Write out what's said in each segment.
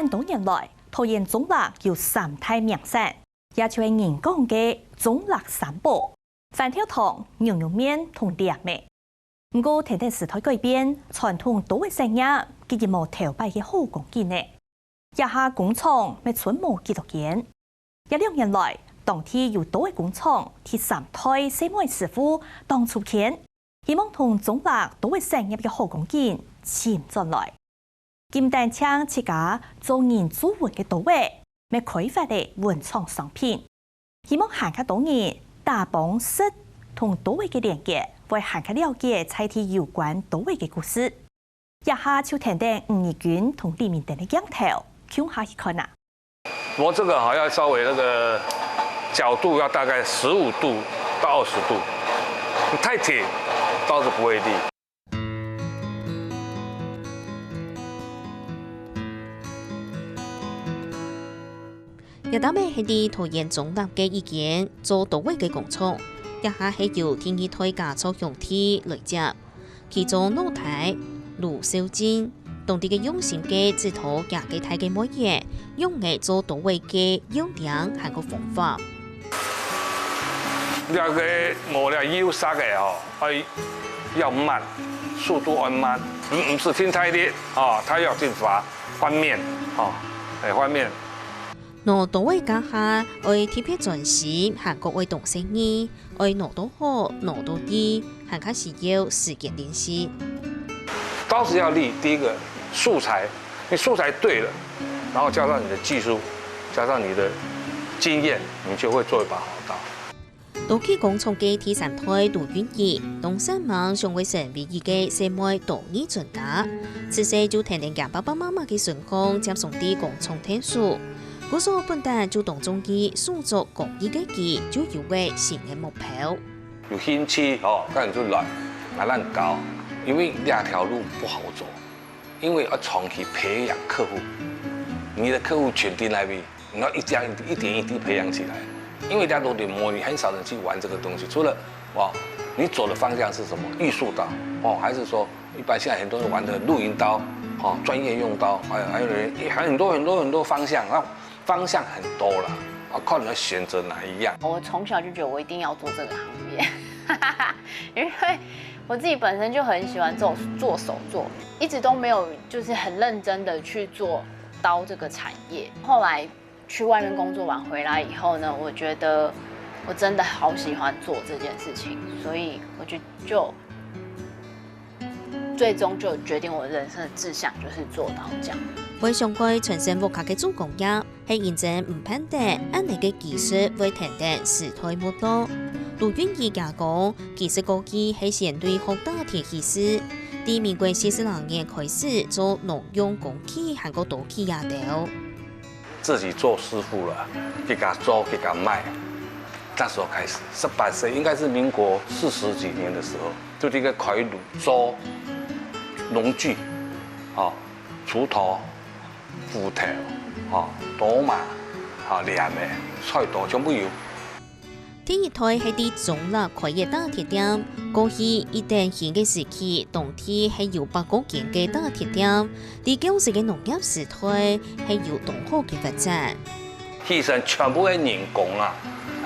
万多年來，桃園中立有三大名山，也就係人講嘅中立三寶：飯條湯、牛肉麵同涼麵。不過，天天時代改變，傳統都會成日，佢亦冇頭擺嘅好講見呢。一下工廠咪存冇幾多件。一兩年來，當地有多個工廠替三代細妹師傅當出錢，希望同中立都會成日嘅好講見潛進來。金丹槍設家做人做運嘅到位，咪開發嘅文創商品，希望行卡多年大幫識同到位嘅連結，為行卡了解菜地有關到位嘅故事。一下就聽到吳義軍同李明德嘅鏡頭，向下去看啊！磨這個好要稍微那個角度要大概15度到20度，太鐵刀子不會利。一打咩係啲桃園中立嘅意見，做到位嘅工廠，一下係由天意推加速用體來接，其中露台、盧少堅。當地嘅用心嘅指導也幾睇嘅乜嘢，用嚟做到位嘅優良係個方法。呢個磨了優勢嘅哦，要慢，速度要慢，唔是天太烈哦，它要進發翻面哦，係翻面。攞到位家下，愛貼片轉時，韓國愛動生意，愛攞到好，攞到啲，係開始要時間練習。刀子要利，第一個素材，你素材對了，然後加上你的技術，加上你的經驗，你就會做一把好刀。到期工廠嘅第三代杜遠義，東山網上會成為一個細妹獨二專家，自細就聽人家爸爸媽媽嘅順講，接送啲工廠聽書。嗰時本單就當中意塑造工藝嘅技，就有為新嘅目標。有興趣哦，咁就來慢搞，因為兩條路不好走，因為要長期培養客戶，你的客戶群定那邊，你要一點一滴培養起來。因為大家都得摸，你很少人去玩這個東西，除了哇，你走的方向是什麼？藝術刀哦，還是說一般現在很多人玩的露營刀哦，專業用刀，還有人還很多方向，啊，方向很多了，啊，看你要選擇哪一樣。我從小就覺得我一定要做這個行業，因為我自己本身就很喜歡做手作，一直都沒有就是很認真的去做刀這個產業。後來去外面工作完回來以後呢，我覺得我真的好喜歡做這件事情，所以我就最終就決定我人生的志向就是做刀匠。為上蓋全身木刻嘅做工業，係認真唔判斷，按你嘅技術會聽得時代沒落。杜遠義也講，技術高級係相對學打鐵技師，自民國42年開始做農用工具，韓國刀器也掉。自己做師傅了，給他做，給他賣。那時候開始，18歲，應該是民國40幾年的時候，就這個開爐做農具，哦，鋤頭、斧頭，哦，刀嘛，哦，鑷的、菜刀全部有。第一台係啲中立開嘅打鐵店，過去一段興嘅時期，當地係有8個間嘅打鐵店。第90嘅農業時代係有同好嘅發展。其實全部係人工啦，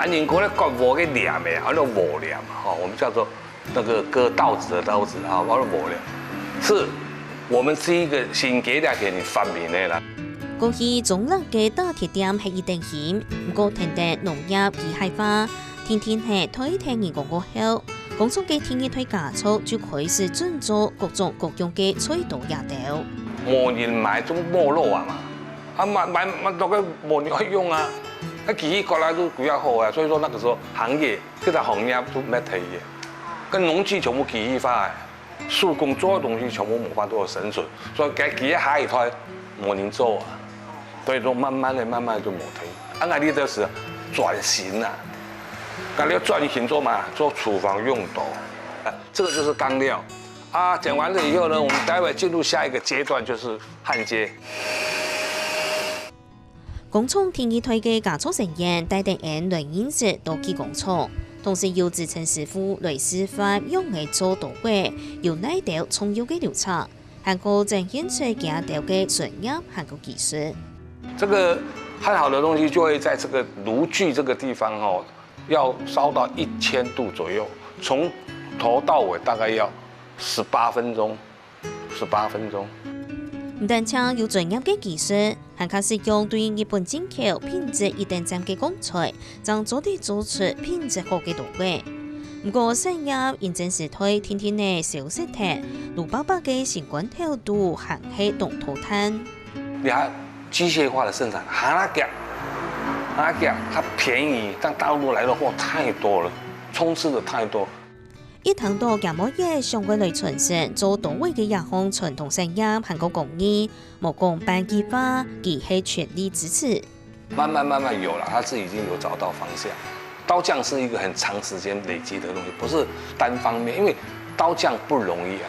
人工咧割磨嘅鑷嘅，叫做磨鑷，我們叫做那個割稻子的刀子，叫做磨鑷，是我們第一個先給你發明嘅啦。過去中立嘅打鐵店係一定險，不過聽得農業機械化。天天係推聽人講過後，工廠嘅天意推加速就開始製作各種各樣嘅菜刀也掉。磨人買種磨落啊嘛，買到個磨人可以用啊，那機器過來都比較好啊，所以說那個時候行業這個行業都沒退嘅，跟農機全部機械化，手工做的東西全部冇法都有生存，所以佢機械下一台磨人做啊，所以說慢慢的就冇退。按我哋都是轉型啊。那你要轉型做嘛？做廚房用刀，這個就是鋼料。啊，講完了以後呢，我們待會進入下一個階段，就是焊接。工廠天意推嘅加速成員帶定人來認識刀器工廠，同時要自稱師傅來示範用嚟做刀具，要哪條重要嘅流程，还有展现出家刀的专业和个技术。这个焊好的东西就会在这个炉具这个地方哦，要烧到1000度左右，从头到尾大概要18分钟，18分钟。唔但请有专业嘅技术，还靠使用对日本进口品质一等站嘅工材，将做地做出品质好嘅稻味。不过产业认真是推天天嘅小食摊，卢爸爸嘅新冠调度还系动头摊。你还机械化的生产，哈拉价它便宜，但大陆来的货太多了，充斥的太多。一谈到芥末业相关类传承，做到位嘅日方传统产业和个工艺，莫讲办计划，佢系全力支持。慢慢有了，他自己已经有找到方向。刀匠是一个很长时间累积的东西，不是单方面，因为刀匠不容易啊，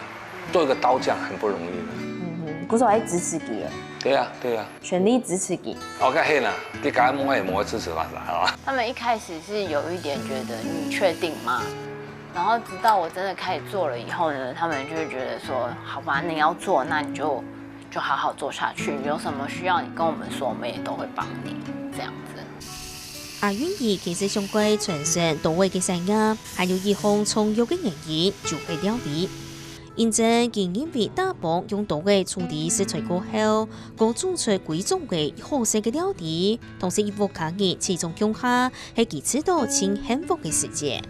做一个刀匠很不容易的。鼓手喺支持佢嘅。对呀，全力支持佢。OK，嘿啦，你刚刚也摸支持啦，好吧？他们一开始是有一点觉得你确定吗？然后直到我真的开始做了以后呢，他们就会觉得说，好吧，你要做，那你就好好做下去。有什么需要你跟我们说，我们也都会帮你，这样子。阿允仪其实相关传承到位嘅产业，还有一项重要嘅原因就系料理。因正佢因为大棒用到嘅处理食材过后，各做出几种嘅好食嘅料理，同时一部卡嘅其中用下系佢吃到清幸福嘅世界。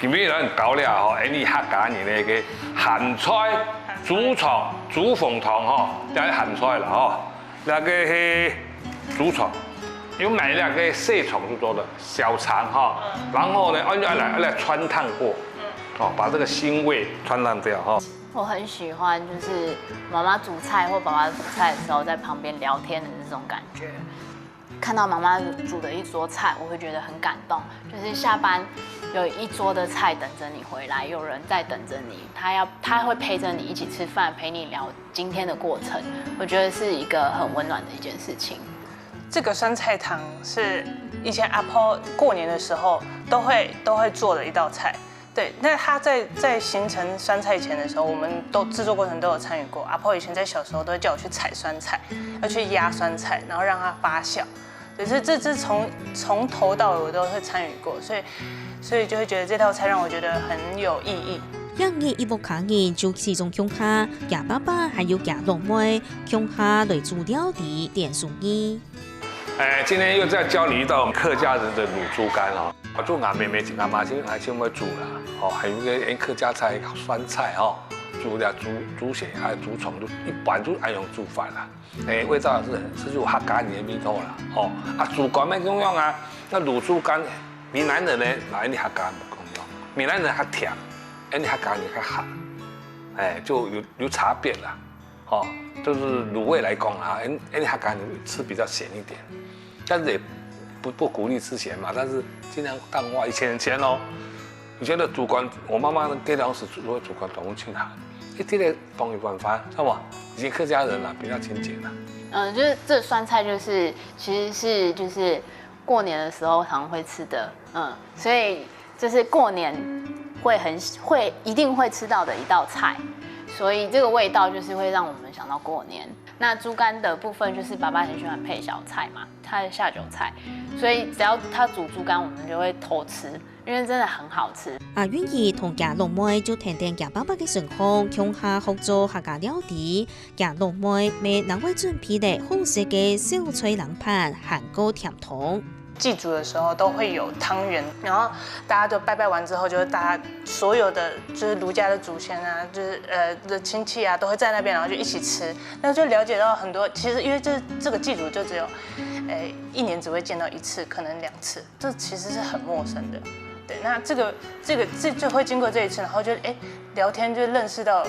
今日咱到了吼，你客家人那个咸菜煮床、煮凤汤吼，就系咸菜啦吼。那个是煮床，有买那个蟹虫就做的小肠哈，然后呢，要来穿烫过，哦，把这个腥味穿烫掉哈。我很喜欢就是妈妈煮菜或爸爸煮菜的时候，在旁边聊天的这种感觉。看到妈妈煮的一桌菜，我会觉得很感动。就是下班有一桌的菜等着你回来，有人在等着你，他会陪着你一起吃饭，陪你聊今天的过程。我觉得是一个很温暖的一件事情。这个酸菜汤是以前阿婆过年的时候都会做的一道菜。对，那他在形成酸菜前的时候，我们都制作过程都有参与过。阿婆以前在小时候都会叫我去采酸菜，要去压酸菜，然后让它发酵。对，这从头到尾我都会参与过，所以就会觉得这道菜让我觉得很有意义。因为一部卡嘅就其中用下，牙爸爸还有牙老妹用下来煮料理点数意。今天又再教你一道客家人的卤猪肝哦。做俺妹妹、俺妈亲还先会煮啦，哦，还有一个客家菜酸菜哦，猪血还有猪虫，就一般就爱用煮饭啦。味道是有客家人的味道啦，哦，猪肝咩用啊？那卤猪肝，闽南人呢，那你客家人不共用，闽南人较甜，你客家人较鹹，就有差别啦，哦，就是卤味来讲啊，你客家人吃比较咸一点，但是也不鼓励吃咸嘛，但是尽量淡化。以前哦，以前的主管，我妈妈给当时如果主管懂清寒，一天的东一碗饭，知道吗？以前客家人啦比较清洁啦。就是这酸菜就是其实是就是过年的时候常会吃的，所以就是过年一定会吃到的一道菜，所以这个味道就是会让我们想到过年。那猪肝的部分就是爸爸很喜欢配小菜嘛，他的下酒菜，所以只要他煮猪肝，我们就会偷吃，因为真的很好吃。阿允仪同家老妹就听听家爸爸的情况，向下合作客家料理。家老妹每人会准备的好食嘅小菜冷盘、韩国甜汤。祭祖的时候都会有汤圆，然后大家就拜完之后，就是大家所有的就是儒家的祖先啊，就是的亲戚啊，都会在那边，然后就一起吃，那就了解到很多。其实因为这个祭祖就只有，一年只会见到一次，可能2次，这其实是很陌生的。对，那这就会经过这一次，然后就聊天就认识到，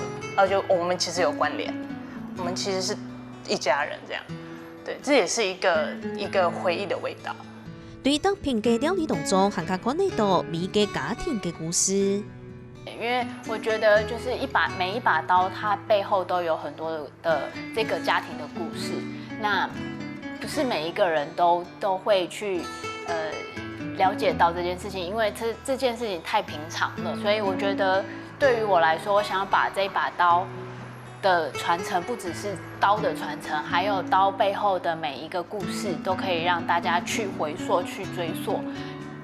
就我们其实有关联，我们其实是一家人这样。对，这也是一个回忆的味道。对当品嘅料理当中，还可看得到每个家庭嘅故事。因为我觉得就是每一把刀，它背后都有很多的这个家庭的故事。那不是每一个人都会去了解到这件事情，因为这件事情太平常了，所以我觉得对于我来说，我想要把这一把刀的传承，不只是刀的传承，还有刀背后的每一个故事，都可以让大家去回溯、去追溯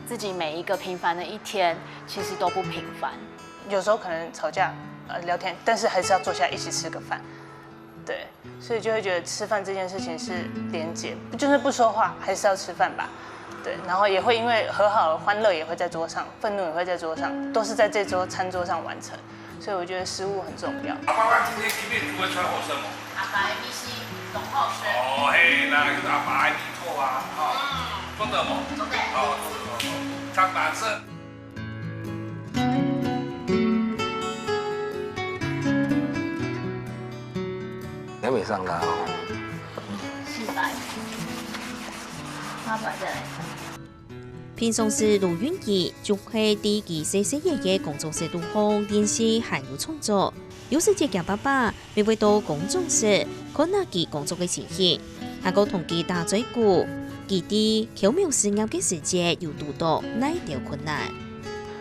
自己每一个平凡的一天，其实都不平凡。有时候可能吵架、聊天，但是还是要坐下来一起吃个饭。对，所以就会觉得吃饭这件事情是连结，就是不说话还是要吃饭吧。对，然后也会因为和好了，欢乐也会在桌上，愤怒也会在桌上，都是在这桌餐桌上完成。所以我觉得食物很重要。阿爸今天几点煮的菜好吃吗？阿爸的米是浓厚水。哦嘿，那就是阿爸的米醋啊，做得吗？做得。哦，做得。长白色。还没上来哦。400。阿爸再来。平常时录音机就会第一细细嘢嘅工作室录放电视还有创作，有时只叫爸爸每回到工作室看下佢工作嘅情形，还个同佢打嘴鼓，佢啲巧妙施压嘅时节有多多哪一条困难？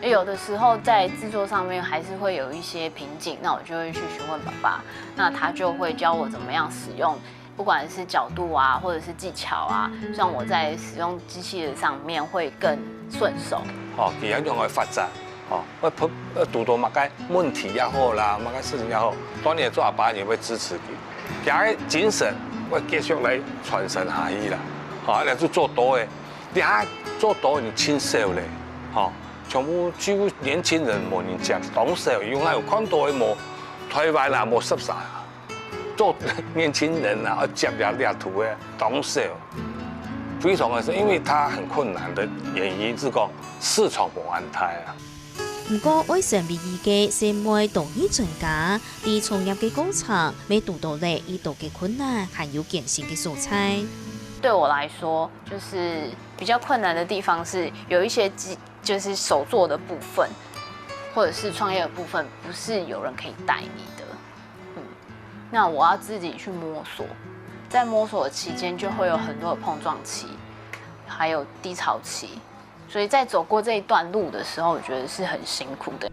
有的时候在制作上面还是会有一些瓶颈，那我就会去询问爸爸，那他就会教我怎么样使用。不管是角度啊，或者是技巧啊，让我在使用机器人上面会更顺手。哦，其他用来发展，哦，我拄到某个问题也好啦，某个事情也好，当年做阿爸也会支持佢，佢嘅精神我继续来传承下去啦。哦，你就做多嘅，你还做多你亲手咧，哦，全部几乎年轻人冇人接，懂手，因为有看到嘅冇台湾啊冇识晒。做年轻人啊，接了图的懂手，非常的是，因为它很困难的原因是讲市场无安泰啊。不過，為成為一個社會導演專家，喺創業嘅過程，未遇到咧遇到嘅困難，還有艱辛嘅素材。對我來說，就是比較困難的地方是有一些就是手做的部分，或者是創業的部分，不是有人可以帶你的。那我要自己去摸索，在摸索的期間就會有很多的碰撞期，還有低潮期，所以在走過這一段路的時候，我覺得是很辛苦的。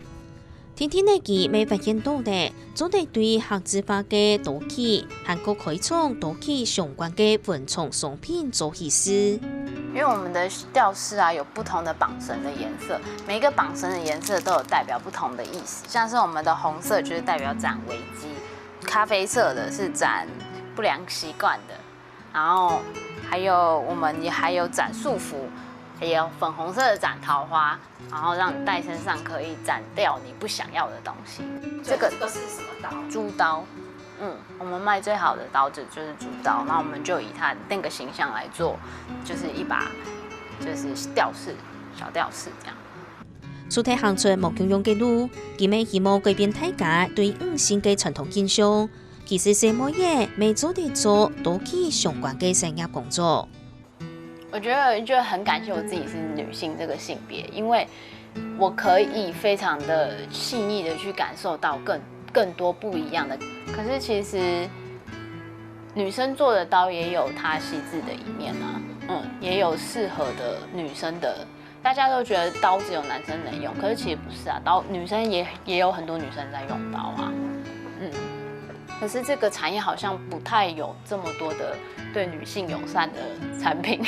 天天呢佢未發現到咧，總係對客製化嘅刀器，韓國開創刀器相關嘅文創商品做意思。因為我們的吊飾啊，有不同的綁繩的顏色，每一個綁繩的顏色都有代表不同的意思。像是我們的紅色就是代表斬危機。咖啡色的是展不良習慣的，然後我們也還有展束縛，也有粉紅色的展桃花，然後讓你戴身上可以斬掉你不想要的東西。這個是什麼刀？豬刀。我們賣最好的刀子就是豬刀，然後我們就以它那個形象來做，就是一把就是吊飾，小吊飾這樣。出題行出冇共用嘅路，佢咪希望改變大家對五線嘅傳統印象。其實什麼嘢未做得做刀器相關嘅產業工作。我覺得就很感謝我自己是女性這個性別，因為我可以非常的細膩的去感受到更多不一樣的。可是其實女生做的刀也有它細緻的一面啊，也有適合的女生的。大家都覺得刀只有男生能用，可是其實不是啊，女生也有很多女生在用刀啊，可是這個產業好像不太有這麼多的對女性友善的產品，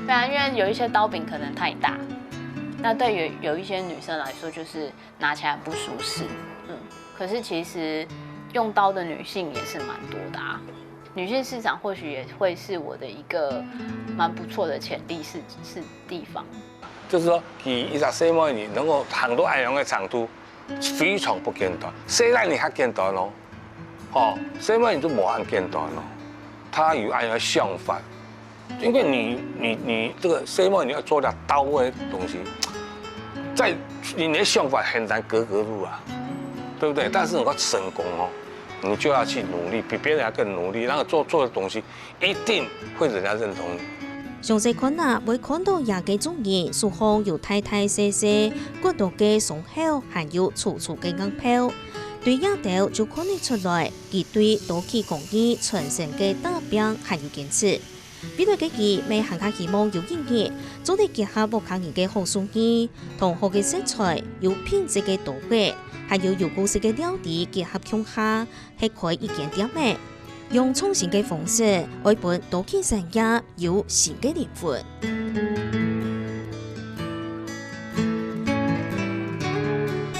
對啊，因為有一些刀柄可能太大，那對於有一些女生來說就是拿起來不舒適，可是其實用刀的女性也是蠻多的啊。女性市場或許也會是我的一個蠻不錯的潛力是地方。就是說，佢24萬年能夠行到咁樣嘅程度，非常不簡單。雖然你較簡單咯，雖然你都冇咁簡單咯，他有咁樣嘅想法，因為你這個雖然你要做啲刀嘅東西，在你的想法很難格格入啊，對不對？但是能夠成功哦。你就要去努力，比別人還更努力，然後做的東西一定會人家認同你。詳細看啊，會看到廿幾種人，數項有大大細細，骨頭嘅鬆口，還有粗粗嘅硬泡。對一條就看得出來，佢對刀器工藝傳承嘅打拼還有堅持。比對自己未行下希望有意義，總得結合木坑人嘅好手藝，同好嘅色彩，有品質嘅圖畫，還有故事嘅料理結合向下，係開一間店嘅，用創新嘅方式，愛本多見成也有新嘅靈魂。